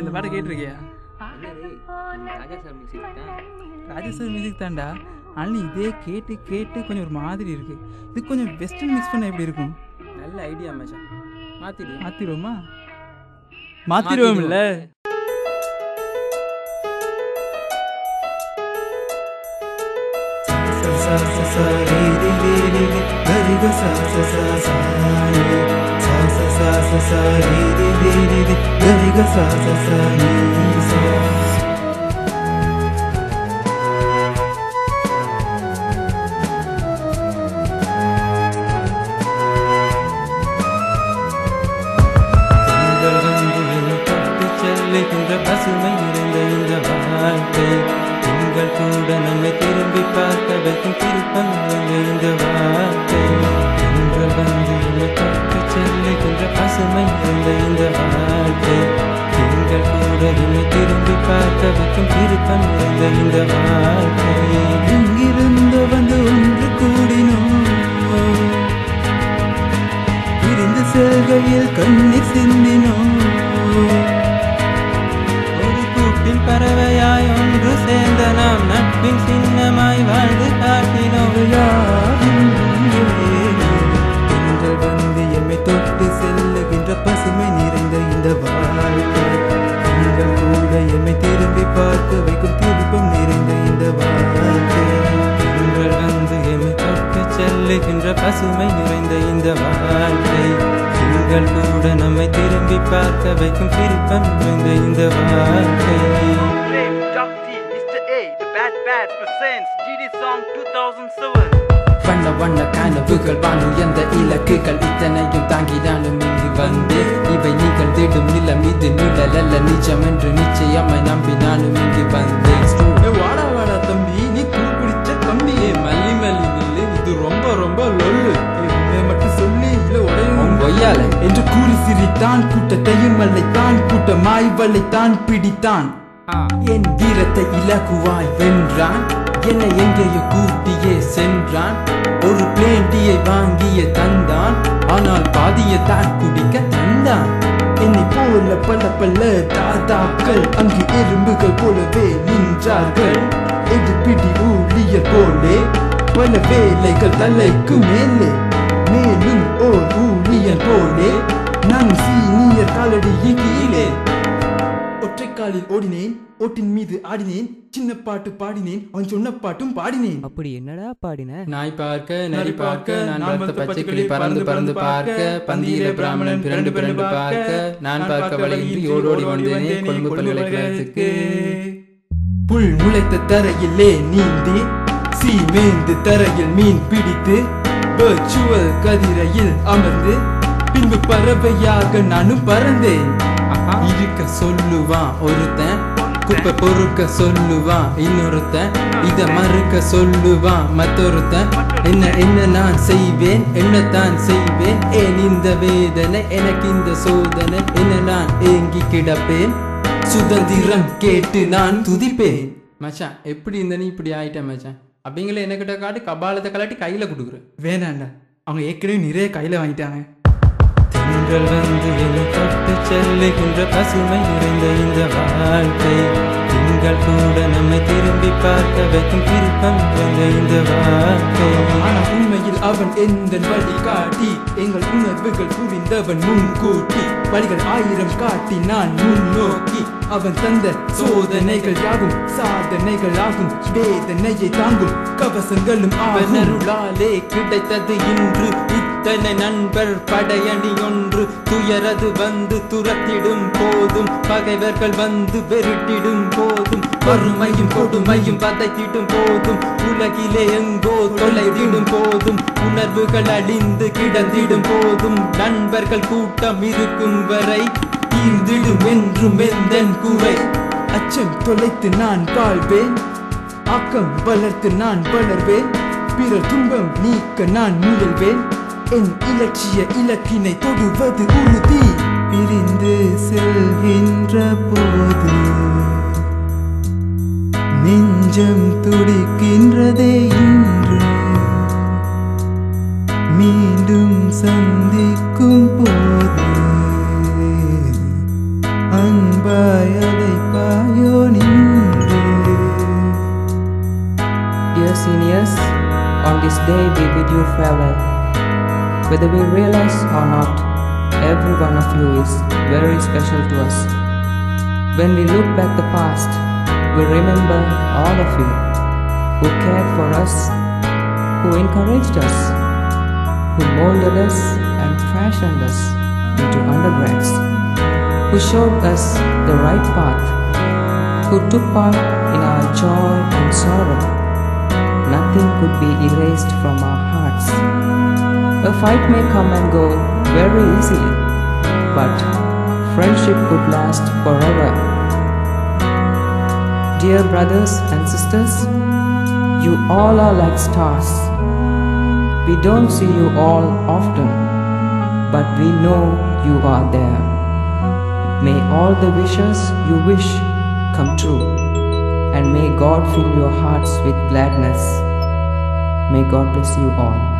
இந்த பாட்டை கேட்டிருக்கியா? ராஜா sir music தான்டா. ஆனால் இதே கேட்டு கேட்டு கொஞ்சம் ஒரு மாதிரி இருக்கு. இது கொஞ்சம் வெஸ்டர்ன் மிக்ஸ் பண்ண எப்படி இருக்கும்? நல்ல ஐடியா மச்சான். மாத்திடுவோமா? மாத்திடுவோம்ல. பசுமை நிறைந்த இந்த வாழ்க்கை திங்கள் கூட நம்மை திரும்பி பார்க்க வைக்கும் திருப்பம் நிறைந்த இந்த வாழ்க்கை திங்கள் வந்து என்னை தொட்டு செல்லுகின்ற பசுமை நிறைந்த இந்த வாழ்க்கை திங்கள் கூட என்னை திரும்பி பார்க்க வைக்கும் திருப்பம் நிறைந்த இந்த வாழ்க்கை எங்கிருந்து வந்து ஒன்று கூடினோம் பிரிந்து செல்கையில் கண்ணீர் சிந்தினோம் பறவையாய் ஒன்று சேர்ந்த நாம் நட்பின் சின்னமாய் வாழ்ந்து காட்டினோம் திங்கள் வந்து எம்மை தொட்டு செல்லுகின்ற பசுமை நிறைந்த இந்த வாழ்க்கை திங்கள் கூட எம்மை திரும்பி பார்க்க வைக்கும் திருப்பம் நிறைந்த இந்த வாழ்க்கை திங்கள் வந்து எம்மை தொட்டு செல்லுகின்ற பசுமை நிறைந்த இந்த வாழ்க்கை திங்கள் கூட நம்மை திரும்பி பார்க்க வைக்கும் திருப்பம் நிறைந்த இந்த வாழ்க்கை வண்ண வண்ண கனவுகள் வானுயர்ந்த இலக்குகள் இத்தனையும் தாங்கினாலும் இங்கு வந்து இவை நிகழ்ந்திடும் நிலம் இது நிழலல்ல நிஜம் என்று நிச்சயமாய் நம்பினாலும் இங்கு வந்தேன். வாடா வாடா தம்பி, நீ கூப்பிடிச்ச கம்பியே மல்லி மல்லி நில்லு, இது ரொம்ப ரொம்ப லொல்லு மட்டும் சொல்லி இல்ல உடையும் பொய்யால என்று கூறி சிரித்தான். கூட்டத்தையும் வல்லைத்தான், கூட்டமாய் வல்லைத்தான் பிடித்தான். என் வீரத்தை இலகுவாய் வென்றான், என்னை எங்கேயோ கூட்டியே சென்றான். ஒரு பிளேண்டியை வாங்கிய தந்தான், ஆனால் பாதியை தான் குடிக்க தந்தான். என்னை போல பல பல தாதாக்கள் அங்கு எறும்புகள் போலவே நின்றார்கள். எதிர்பிடி ஊழியர் போலே பல வேலைகள் தலைக்கு மேலே, மேலும் ஓர் ஊழியர் போலே நான் சீனியர் காலடியின் கீழே. ஒற்றை காலில் ஓடினேன், ஓட்டின் மீது ஆடினேன், சின்ன பாட்டு பாடினேன், அவன் சொன்ன பாட்டும் பாடினேன். அப்படி என்னடா பாடின? நாய் பார்க்க நரி பார்க்க நான் வளர்த்த பச்சை கிளி பறந்து பறந்து பார்க்க, பந்தியில பிராமணன் பிறண்டு பிறண்டு பார்க்க, நான் பார்க்க வழியின்றி ஓடோடி வந்தேனே கொழும்பு பல்கலைக்கழகத்துக்கு. புல் முளைத்த தரையிலே நீந்தி, சீமேந்து தரையில் மீன் பிடித்து, வர்ச்சுவல் கதிரையில் அமர்ந்து, பின்பு பறவையாக நானும் பறந்தேன். இருக்க சொல்லுவான் ஒருத்தன், குப்பை பொறுக்க சொல்லுவான் இன்னொருத்தன், இத மறுக்க சொல்லுவான் மற்றொருத்தன். என்ன என்ன நான் செய்வேன், என்னத்தான் செய்வேன், ஏன் இந்த வேதனை, எனக்கு இந்த சோதனை, என்ன நான் ஏங்கி கிடப்பேன், சுதந்திரம் கேட்டு நான் துதிப்பேன். மச்சான் எப்படி இந்த நீ இப்படி ஆயிட்ட மச்சான்? அப்படிங்களே என்ன கிட்ட காட்டி கபாலத்தை கலாட்டி கையில கொடுக்குறேன். வேணாண்டா, அவங்க ஏற்கனவே நிறைய கையில வாங்கிட்டாங்க. திங்கள் வந்து என்னை தொட்டு செல்லுகின்ற பசுமை நிறைந்த இந்த வாழ்க்கை திங்கள் கூட நம்மை திரும்பி பார்க்க வைக்கும் திருப்பம் நிறைந்த இந்த வாழ்க்கை. ஆனா உண்மையில் அவன் எந்த வழி காட்டி, எங்கள் உணர்வுகள் புரிந்தவன் முன்கூட்டி, வழிகள் 1000 காட்டி நான் முன்னோக்கி, அவன் தந்த சோதனைகள் யாவும் சாதனைகள் ஆகும், வேதனையை தாங்கும் கவசங்களும் அவன் அருளாலே கிடைத்தது இன்று இத்தனை நண்பர் படையணி ஒன்று. துயரது வந்து துரத்திடும் போதும், பகைவர்கள் வந்து வெறுட்டிடும் போதும், வறுமையும் கொடுமையும் வதைத்திடும் போதும், உலகிலே எங்கோ தொலைவிடும் போதும், உணர்வுகள் அழிந்து கிடந்திடும் போதும், நண்பர்கள் கூட்டம் இருக்கும் வரை தீர்ந்திடும் என்றும் எந்தன் குறை. அச்சம் தொலைத்து நான் வாழ்வேன், ஆக்கம் வளர்த்து நான் வளர்வேன், பிறர் துன்பம் நீக்க நான் முயல்வேன், என் இலட்சிய இலக்கினை தொடுவது உறுதி. பிரிந்து செல்கின்ற போது நெஞ்சம் துடிக்கின்றதே இன்று, மீண்டும் சந்திக்கும் போது அன்பாய் அழைப்பாயோ நின்று. Dear seniors, on this day we bid you farewell. Whether we realize or not, every one of you is very special to us. When we look back the past, we remember all of you who cared for us, who encouraged us, who molded us and fashioned us into undergrads, who showed us the right path, who took part in our joy and sorrow. Nothing could be erased from our hearts. A fight may come and go very easily, but friendship could last forever. Dear brothers and sisters, you all are like stars. We don't see you all often, but we know you are there. May all the wishes you wish come true, and may God fill your hearts with gladness. May God bless you all.